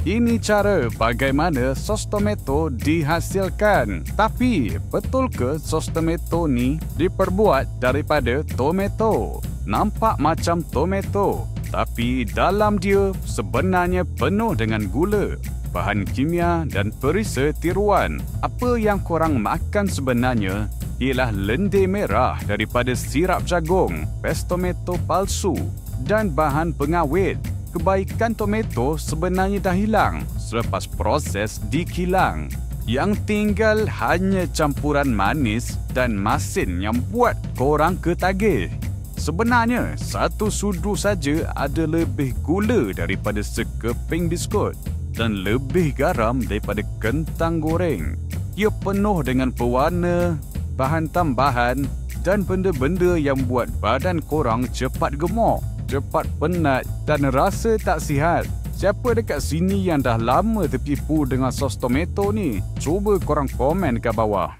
Ini cara bagaimana sos tomato dihasilkan. Tapi, betul ke sos tomato ni diperbuat daripada tomato? Nampak macam tomato, tapi dalam dia sebenarnya penuh dengan gula, bahan kimia dan perisa tiruan. Apa yang korang makan sebenarnya ialah lendir merah daripada sirap jagung, pes tomato palsu dan bahan pengawet. Kebaikan tomato sebenarnya dah hilang selepas proses dikilang. Yang tinggal hanya campuran manis dan masin yang buat korang ketagih. Sebenarnya, satu sudu saja ada lebih gula daripada sekeping biskut dan lebih garam daripada kentang goreng. Ia penuh dengan pewarna, bahan tambahan dan benda-benda yang buat badan korang cepat gemuk, cepat penat dan rasa tak sihat. Siapa dekat sini yang dah lama tertipu dengan sos tomato ni? Cuba korang komen kat bawah.